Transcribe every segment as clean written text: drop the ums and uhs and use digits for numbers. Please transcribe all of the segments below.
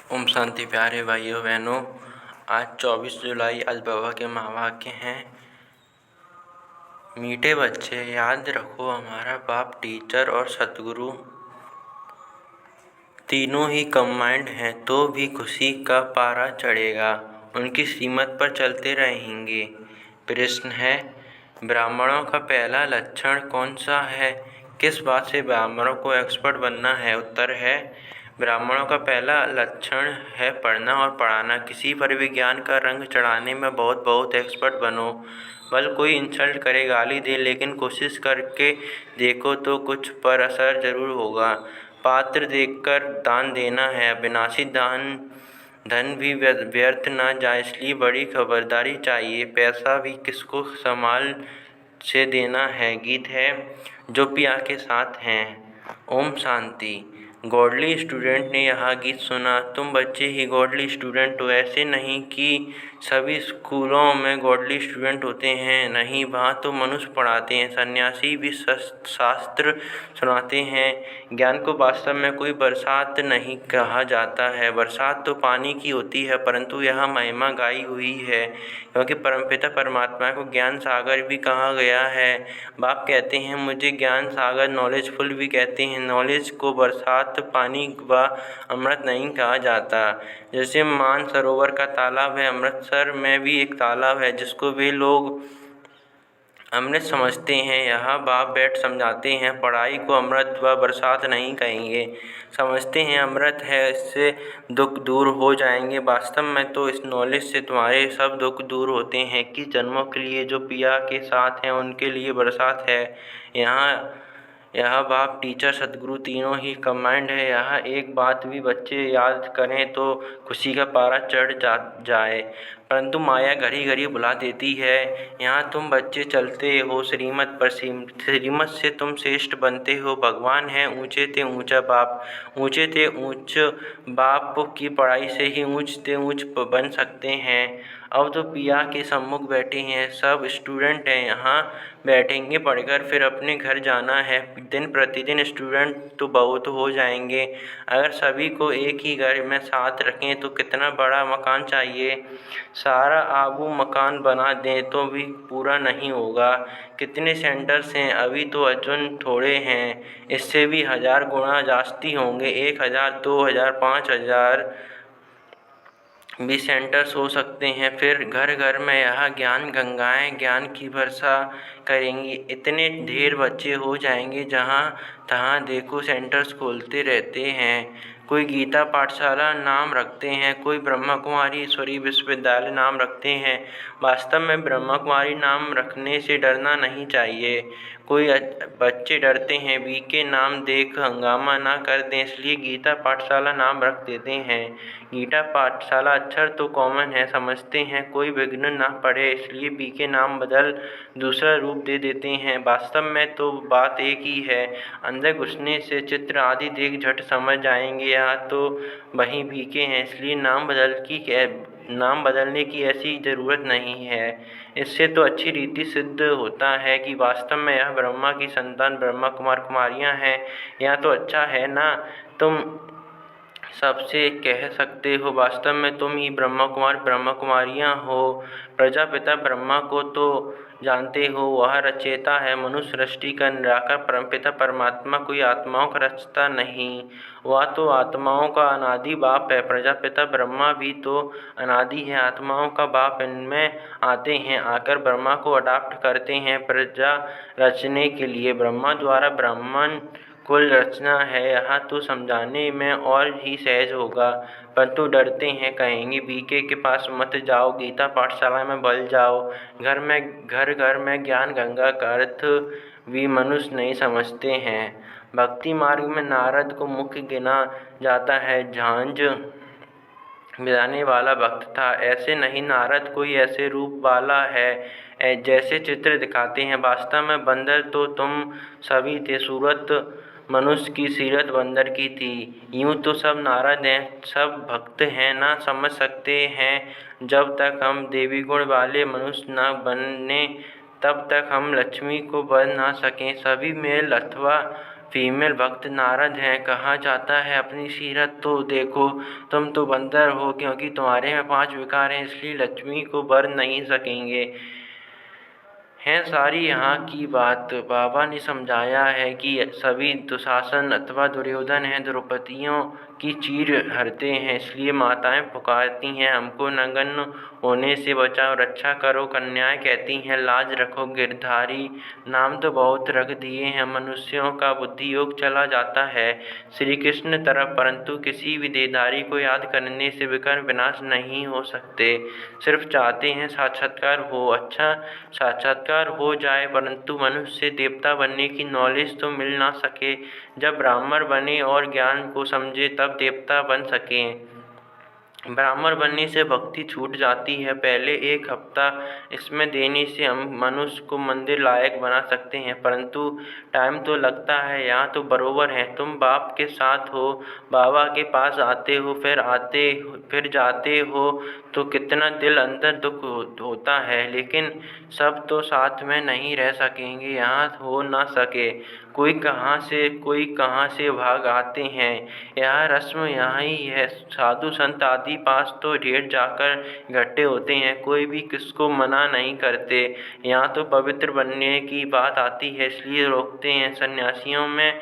ओम शांति। प्यारे भाइयों बहनों, आज 24 जुलाई आज बाबा के महावाक्य हैं। मीठे बच्चे, याद रखो हमारा बाप, टीचर और सतगुरु तीनों ही कंबाइंड हैं तो भी खुशी का पारा चढ़ेगा। उनकी सीमत पर चलते रहेंगे। प्रश्न है, ब्राह्मणों का पहला लक्षण कौन सा है? किस बात से ब्राह्मणों को एक्सपर्ट बनना है? उत्तर है, ब्राह्मणों का पहला लक्षण है पढ़ना और पढ़ाना। किसी पर भी ज्ञान का रंग चढ़ाने में बहुत एक्सपर्ट बनो। भले कोई इंसल्ट करे, गाली दे, लेकिन कोशिश करके देखो तो कुछ पर असर जरूर होगा। पात्र देखकर दान देना है। अविनाशी धन भी व्यर्थ ना जाए, इसलिए बड़ी खबरदारी चाहिए। पैसा भी किसको संभाल से देना है। गीत है, जो पिया के साथ हैं। ओम शांति। गॉडली स्टूडेंट ने यह गीत सुना। तुम बच्चे ही गॉडली स्टूडेंट हो। ऐसे नहीं कि सभी स्कूलों में गॉडली स्टूडेंट होते हैं, नहीं, वहाँ तो मनुष्य पढ़ाते हैं। सन्यासी भी शास्त्र सुनाते हैं। ज्ञान को वास्तव में कोई बरसात नहीं कहा जाता है। बरसात तो पानी की होती है, परंतु यहाँ महिमा गाई हुई है, क्योंकि परमपिता परमात्मा को ज्ञान सागर भी कहा गया है। बाप कहते हैं मुझे ज्ञान सागर, नॉलेजफुल भी कहते हैं। नॉलेज को बरसात, पानी व अमृत नहीं कहा जाता। जैसे मानसरोवर का तालाब है, अमृतसर में भी एक तालाब है जिसको वे लोग अमृत समझते हैं। यहाँ बाप बैठ समझाते हैं, पढ़ाई को अमृत व बरसात नहीं कहेंगे। समझते हैं अमृत है, इससे दुख दूर हो जाएंगे। वास्तव में तो इस नॉलेज से तुम्हारे सब दुख दूर होते हैं। कि जन्मों के लिए जो पिया के साथ हैं उनके लिए बरसात है। यह बाप, टीचर, सतगुरु तीनों ही कंबाइंड है। यह एक बात भी बच्चे याद करें तो खुशी का पारा चढ़ जाए, परंतु माया घड़ी घड़ी बुला देती है। यहाँ तुम बच्चे चलते हो श्रीमत पर, श्रीमत से तुम श्रेष्ठ बनते हो। भगवान है ऊंचे ते ऊंचा बाप, ऊंचे ते ऊंच बाप की पढ़ाई से ही ऊंच ते ऊंच बन सकते हैं। अब तो पिया के सम्मुख बैठे हैं, सब स्टूडेंट हैं, यहाँ बैठेंगे पढ़कर, फिर अपने घर जाना है। दिन प्रतिदिन स्टूडेंट तो बहुत हो जाएंगे। अगर सभी को एक ही घर में साथ रखें तो कितना बड़ा मकान चाहिए। सारा आबू मकान बना दें तो भी पूरा नहीं होगा। कितने सेंटर्स हैं, अभी तो अर्जुन थोड़े हैं, इससे भी 1000 गुना जास्ती होंगे। 1000, 2000, 5000 भी सेंटर्स हो सकते हैं। फिर घर घर में यह ज्ञान गंगाएं ज्ञान की वर्षा करेंगी। इतने ढेर बच्चे हो जाएंगे, जहाँ तहाँ देखो सेंटर्स खोलते रहते हैं। कोई गीता पाठशाला नाम रखते हैं, कोई ब्रह्मा कुमारी ईश्वरीय विश्वविद्यालय नाम रखते हैं। वास्तव में ब्रह्मा कुमारी नाम रखने से डरना नहीं चाहिए। कोई बच्चे डरते हैं, बीके नाम देख हंगामा ना कर दें, इसलिए गीता पाठशाला नाम रख देते हैं। गीता पाठशाला अक्षर तो कॉमन है, समझते हैं, कोई विघ्न ना पड़े, इसलिए बीके नाम बदल दूसरा रूप दे देते हैं। वास्तव में तो बात एक ही है। अंदर घुसने से चित्र आदि देख झट समझ जाएंगे, या तो वहीं बीके हैं, इसलिए नाम बदलने की ऐसी ज़रूरत नहीं है। इससे तो अच्छी रीति सिद्ध होता है कि वास्तव में यह ब्रह्मा की संतान ब्रह्मा कुमार कुमारियाँ हैं। यह तो अच्छा है ना, तुम सबसे कह सकते हो वास्तव में तुम ही ब्रह्मा कुमार ब्रह्मा कुमारियाँ हो। प्रजापिता ब्रह्मा को तो जानते हो, वह रचयिता है, मनुष्य सृष्टि का निराकार परमपिता परमात्मा कोई आत्माओं का रचता नहीं, वह तो आत्माओं का अनादि बाप है। प्रजापिता ब्रह्मा भी तो अनादि है, आत्माओं का बाप इनमें आते हैं, आकर ब्रह्मा को अडॉप्ट करते हैं प्रजा रचने के लिए। ब्रह्मा द्वारा ब्राह्मण कुल रचना है, यहाँ तो समझाने में और ही सहज होगा, परंतु डरते हैं, कहेंगे बीके के पास मत जाओ, गीता पाठशाला में बल जाओ। घर घर में ज्ञान गंगा का अर्थ भी मनुष्य नहीं समझते हैं। भक्ति मार्ग में नारद को मुख्य गिना जाता है, झांझ बजाने वाला भक्त था। ऐसे नहीं, नारद कोई ऐसे रूप वाला है जैसे चित्र दिखाते हैं। वास्तव में बंदर तो तुम सभी थे, सूरत मनुष्य की सीरत बंदर की थी। यूँ तो सब नारद हैं, सब भक्त हैं, ना समझ सकते हैं। जब तक हम देवी गुण वाले मनुष्य न बने तब तक हम लक्ष्मी को बन ना सकें। सभी मेल अथवा फीमेल भक्त नारद हैं। कहा जाता है अपनी सीरत तो देखो, तुम तो बंदर हो, क्योंकि तुम्हारे में 5 विकार हैं, इसलिए लक्ष्मी को बर नहीं सकेंगे। है सारी यहाँ की बात। बाबा ने समझाया है कि सभी दुशासन अथवा दुर्योधन हैं, द्रौपदियों की चीर हरते हैं, इसलिए माताएं पुकारती हैं, हमको नग्न होने से बचाओ, रक्षा करो। कन्याएं कहती हैं, लाज रखो। गिरधारी नाम तो बहुत रख दिए हैं, मनुष्यों का बुद्धि योग चला जाता है श्री कृष्ण तरफ, परंतु किसी भी देहधारी को याद करने से विकर्ण विनाश नहीं हो सकते। सिर्फ चाहते हैं साक्षात्कार हो। अच्छा, साक्षात्कार हो जाए, परंतु मनुष्य से देवता बनने की नॉलेज तो मिल ना सके। जब ब्राह्मण बने और ज्ञान को समझे तब देवता बन सकें। ब्राह्मण बनने से भक्ति छूट जाती है। पहले 1 हफ्ता इसमें देने से हम मनुष्य को मंदिर लायक बना सकते हैं, परंतु टाइम तो लगता है। यहाँ तो बरोबर है, तुम बाप के साथ हो, बाबा के पास आते हो, फिर जाते हो, तो कितना दिल अंदर दुख होता है, लेकिन सब तो साथ में नहीं रह सकेंगे, यहाँ हो ना सके। कोई कहाँ से भाग आते हैं। यह रस्म यहाँ ही है। साधु संत आदि पास तो ढेर जाकर इकट्ठे होते हैं, कोई भी किसको मना नहीं करते। यहाँ तो पवित्र बनने की बात आती है, इसलिए रोकते हैं। सन्यासियों में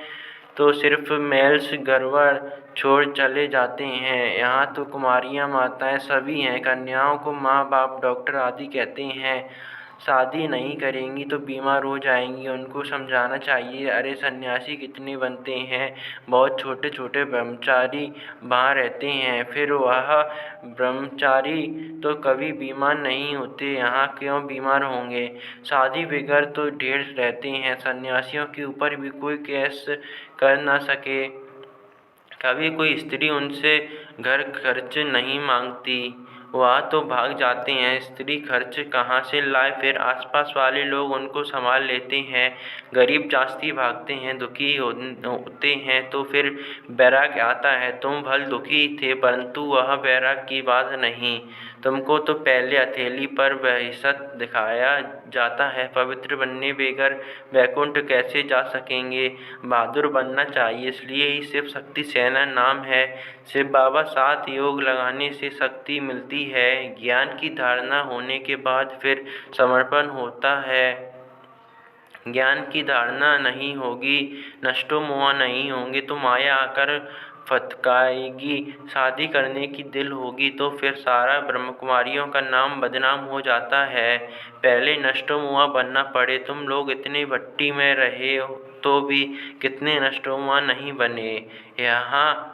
तो सिर्फ मेल्स गड़बड़ छोड़ चले जाते हैं। यहाँ तो कुमारियाँ माताएँ सभी हैं। कन्याओं को माँ बाप डॉक्टर आदि कहते हैं। शादी नहीं करेंगी तो बीमार हो जाएंगी, उनको समझाना चाहिए। अरे सन्यासी कितने बनते हैं, बहुत छोटे छोटे ब्रह्मचारी वहाँ रहते हैं, फिर वह ब्रह्मचारी तो कभी बीमार नहीं होते, यहाँ क्यों बीमार होंगे। शादी बगैर तो ढेर रहते हैं, सन्यासियों के ऊपर भी कोई केस कर ना सके। कभी कोई स्त्री उनसे घर खर्च नहीं मांगती, वह तो भाग जाते हैं। स्त्री खर्च कहाँ से लाए, फिर आसपास वाले लोग उनको संभाल लेते हैं। गरीब जास्ती भागते हैं, दुखी होते हैं तो फिर बैराग आता है। तुम भल दुखी थे, परंतु वह बैराग की बात नहीं। तुमको तो पहले हथेली पर बहिष्त दिखाया जाता है। पवित्र बनने बगैर वैकुंठ कैसे जा सकेंगे। बहादुर बनना चाहिए, इसलिए ही शिव शक्ति सेना नाम है। शिव बाबा साथ योग लगाने से शक्ति मिलती है। ज्ञान की धारणा होने के बाद फिर समर्पण होता है। ज्ञान की धारणा नहीं होगी, नष्टो मोह नहीं होंगे तो माया आकर फटकाएगी। शादी करने की दिल होगी तो फिर सारा ब्रह्मकुमारियों का नाम बदनाम हो जाता है। पहले नष्टो मोह बनना पड़े। तुम लोग इतने भट्टी में रहे तो भी कितने नष्टो मोह नहीं बने। यहाँ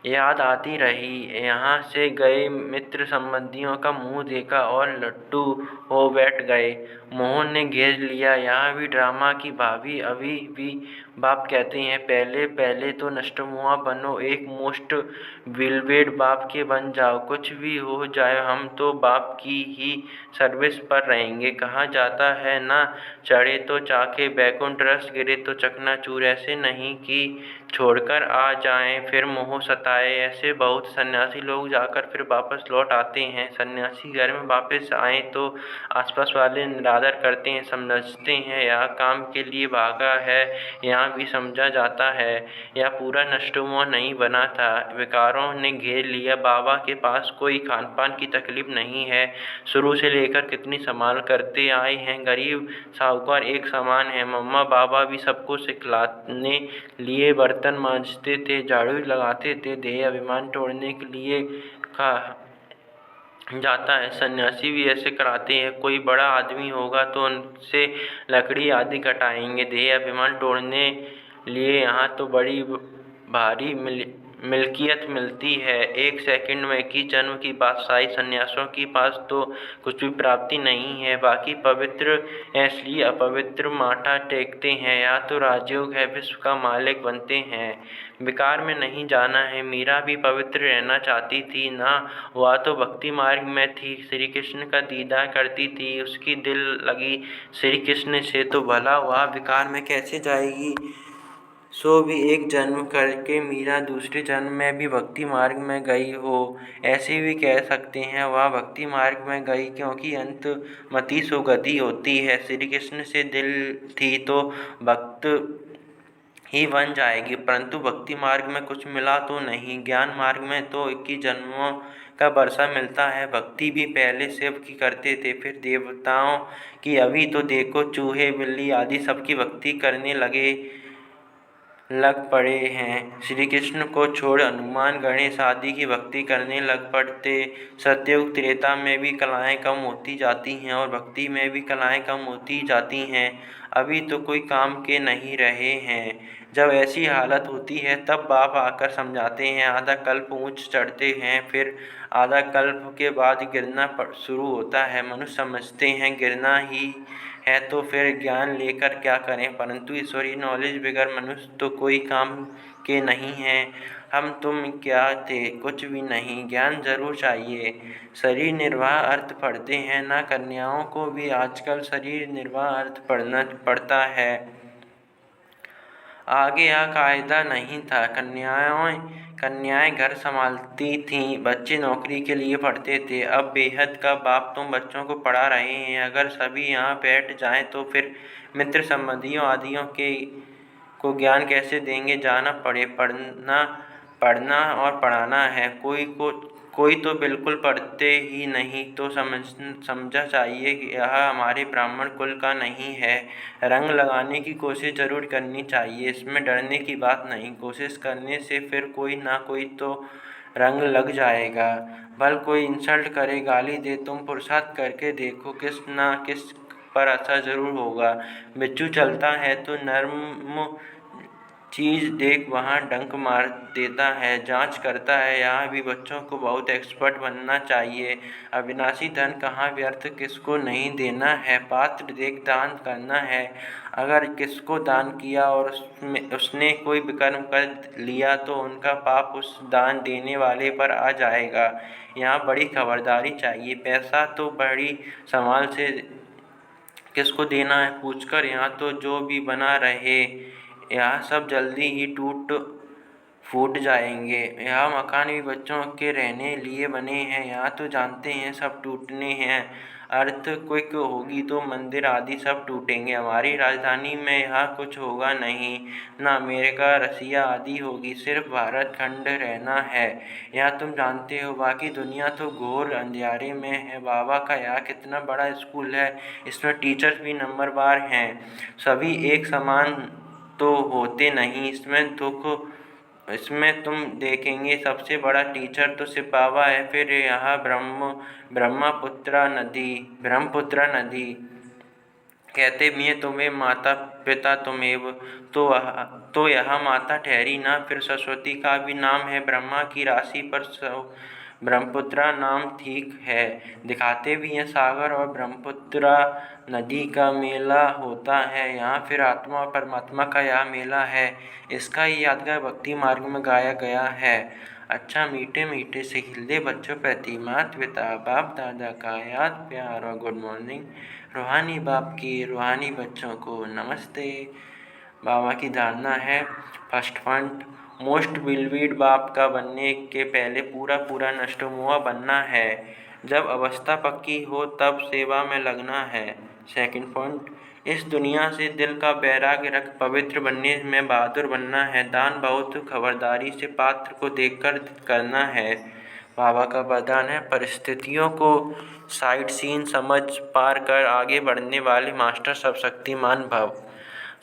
याद आती रही, यहाँ से गए मित्र संबंधियों का मुँह देखा और लड्डू हो बैठ गए। मोहन ने घेर लिया। यहाँ भी ड्रामा की भाभी अभी भी बाप कहते हैं, पहले पहले तो नष्टमुआ बनो, एक मोस्ट विलवेड बाप के बन जाओ। कुछ भी हो जाए हम तो बाप की ही सर्विस पर रहेंगे। कहा जाता है ना, चढ़े तो चाके बैकुंठ, रस गिरे तो चकनाचूर। ऐसे नहीं कि छोड़कर आ जाएं फिर मोह सताए। ऐसे बहुत सन्यासी लोग जाकर फिर वापस लौट आते हैं। सन्यासी घर में वापस आए तो आसपास वाले निरादर करते हैं, समझते हैं यह काम के लिए भागा है। यहाँ भी समझा जाता है यह पूरा नष्टोमोह नहीं बना था, विकारों ने घेर लिया। बाबा के पास कोई खान पान की तकलीफ नहीं है, शुरू से लेकर कितनी संभाल करते आए हैं। गरीब साहूकार एक समान है। मम्मा बाबा भी सबको सिखलाने लिए बर्तन मांजते थे, झाड़ू लगाते थे। देह अभिमान तोड़ने के लिए कहा जाता है, सन्यासी भी ऐसे कराते हैं। कोई बड़ा आदमी होगा तो उनसे लकड़ी आदि कटाएंगे। देह अभिमान तोड़ने लिए यहाँ तो बड़ी भारी मिल्कियत मिलती है। 1 सेकंड में की जन्म की बादशाही। सन्यासियों के पास तो कुछ भी प्राप्ति नहीं है, बाकी पवित्र है इसलिए अपवित्र माथा टेकते हैं। या तो राजयोग है, विश्व का मालिक बनते हैं। विकार में नहीं जाना है। मीरा भी पवित्र रहना चाहती थी ना, वह तो भक्ति मार्ग में थी, श्री कृष्ण का दीदार करती थी, उसकी दिल लगी श्री कृष्ण से, तो भला वह विकार में कैसे जाएगी। सो भी एक जन्म करके मीरा दूसरे जन्म में भी भक्ति मार्ग में गई हो, ऐसे भी कह सकते हैं। वह भक्ति मार्ग में गई क्योंकि अंत मति सुगति होती है। श्री कृष्ण से दिल थी तो भक्त ही बन जाएगी। परंतु भक्ति मार्ग में कुछ मिला तो नहीं, ज्ञान मार्ग में तो 21 जन्मों का वर्षा मिलता है। भक्ति भी पहले शिव की करते थे, फिर देवताओं की, अभी तो देखो चूहे बिल्ली आदि सबकी भक्ति करने लग पड़े हैं। श्री कृष्ण को छोड़ हनुमान गणेश आदि की भक्ति करने लग पड़ते। सतयुग त्रेता में भी कलाएं कम होती जाती हैं और भक्ति में भी कलाएं कम होती जाती हैं। अभी तो कोई काम के नहीं रहे हैं। जब ऐसी हालत होती है तब बाप आकर समझाते हैं। आधा कल्प ऊंच चढ़ते हैं, फिर आधा कल्प के बाद गिरना शुरू होता है। मनुष्य समझते हैं गिरना ही है तो फिर ज्ञान लेकर क्या करें, परंतु ईश्वरीय नॉलेज बगैर मनुष्य तो कोई काम के नहीं है। हम तुम क्या थे, कुछ भी नहीं, ज्ञान जरूर चाहिए। शरीर निर्वाह अर्थ पढ़ते हैं ना, कन्याओं को भी आजकल शरीर निर्वाह अर्थ पढ़ना पड़ता है। आगे यह कायदा नहीं था। कन्याएं घर संभालती थीं, बच्चे नौकरी के लिए पढ़ते थे। अब बेहद का बाप तुम बच्चों को पढ़ा रहे हैं। अगर सभी यहाँ बैठ जाएं तो फिर मित्र संबंधियों आदियों को ज्ञान कैसे देंगे। जाना पड़े, पढ़ना और पढ़ाना है। कोई तो बिल्कुल पढ़ते ही नहीं, तो समझा चाहिए कि यह हमारे ब्राह्मण कुल का नहीं है। रंग लगाने की कोशिश जरूर करनी चाहिए, इसमें डरने की बात नहीं। कोशिश करने से फिर कोई ना कोई तो रंग लग जाएगा। भल कोई इंसल्ट करे, गाली दे, तुम पुरुषार्थ करके देखो, किस ना किस पर असर जरूर होगा। बिच्छू चलता है तो नर्म चीज़ देख वहाँ डंक मार देता है। जांच करता है। यहाँ भी बच्चों को बहुत एक्सपर्ट बनना चाहिए। अविनाशी धन कहाँ व्यर्थ, किसको नहीं देना है। पात्र देख दान करना है। अगर किसको दान किया और उसने कोई विकर्म कर लिया तो उनका पाप उस दान देने वाले पर आ जाएगा। यहाँ बड़ी खबरदारी चाहिए। पैसा तो बड़ी संभाल से किसको देना है पूछकर, यहाँ तो जो भी बना रहे, यह सब जल्दी ही टूट फूट जाएंगे। यह मकान भी बच्चों के रहने लिए बने हैं, यहाँ तो जानते हैं सब टूटने हैं। अर्थक्वेक होगी तो मंदिर आदि सब टूटेंगे। हमारी राजधानी में यहाँ कुछ होगा नहीं, ना अमेरिका रसिया आदि होगी, सिर्फ भारत खंड रहना है। यहाँ तुम जानते हो, बाकी दुनिया तो घोर अंधियारे में है। बाबा का यहाँ कितना बड़ा स्कूल है, इसमें टीचर्स भी नंबरवार हैं। सभी एक समान तो होते नहीं। इसमें तुम देखेंगे सबसे बड़ा टीचर तो शिव बाबा है। फिर यहाँ ब्रह्मपुत्रा नदी कहते भी हैं, तुम्हें माता पिता तुमेव, तो यह माता ठहरी ना। फिर सरस्वती का भी नाम है, ब्रह्मा की राशि पर ब्रह्मपुत्रा नाम ठीक है। दिखाते भी हैं सागर और ब्रह्मपुत्रा नदी का मेला होता है यहाँ। फिर आत्मा और परमात्मा का यह मेला है। इसका ही यादगार भक्ति मार्ग में गाया गया है। अच्छा मीठे मीठे से खिलते बच्चों प्रति माता पिता बाप दादा का याद प्यार और गुड मॉर्निंग। रूहानी बाप की रूहानी बच्चों को नमस्ते। बाबा की धारणा है, फर्स्ट पॉइंट, मोस्ट बिलीव्ड बाप का बनने के पहले पूरा नष्टमोआ बनना है। जब अवस्था पक्की हो तब सेवा में लगना है। सेकंड पॉइंट, इस दुनिया से दिल का बैराग रख पवित्र बनने में बहादुर बनना है। दान बहुत खबरदारी से पात्र को देखकर करना है। बाबा का वरदान है, परिस्थितियों को साइड सीन समझ पार कर आगे बढ़ने वाले मास्टर सर्वशक्तिमान भव।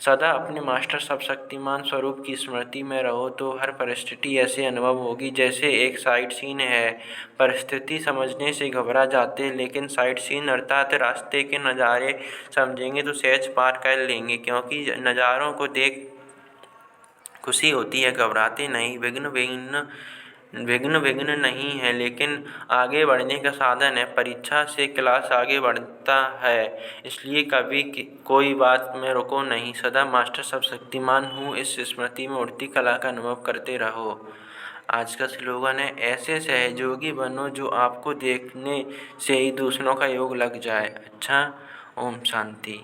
सदा अपने मास्टर सर्वशक्तिमान स्वरूप की स्मृति में रहो तो हर परिस्थिति ऐसे अनुभव होगी जैसे एक साइड सीन है। परिस्थिति समझने से घबरा जाते, लेकिन साइड सीन अर्थात रास्ते के नज़ारे समझेंगे तो सहज पार कर लेंगे, क्योंकि नज़ारों को देख खुशी होती है, घबराते नहीं। विघ्न नहीं है, लेकिन आगे बढ़ने का साधन है। परीक्षा से क्लास आगे बढ़ता है, इसलिए कभी कोई बात में रुको नहीं। सदा मास्टर सर्वशक्तिमान हूँ इस स्मृति में उड़ती कला का अनुभव करते रहो। आज का स्लोगन है, ऐसे सहयोगी बनो जो आपको देखने से ही दूसरों का योग लग जाए। अच्छा, ओम शांति।